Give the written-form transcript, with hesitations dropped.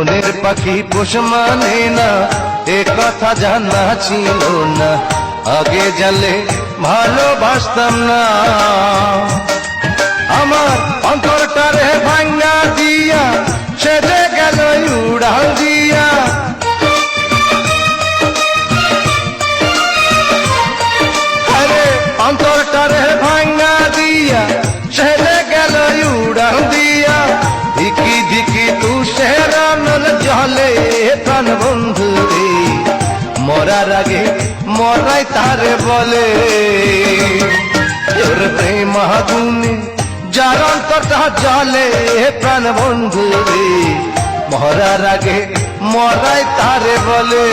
মনের পাখি পোষ মানে না, এ কথা জানা ছিল না। আগে জানলে ভালোবাসতাম না। আমার অন্তরটারে ভাঙা দিয়া সেজে গেল উড়াল দিয়া। আরে অন্তরটারে ভাঙা দিয়া সেজে গেল উড়াল দিয়া। ধিকি ধিকি তুষের নল জলে প্রাণ বন্ধু রে, মরার আগে মরাই তারে বলে। তোর প্রেম আগুনে যার অন্তরটা জলে প্রাণ বন্ধু রে, মরার আগে মরাই তারে বলে।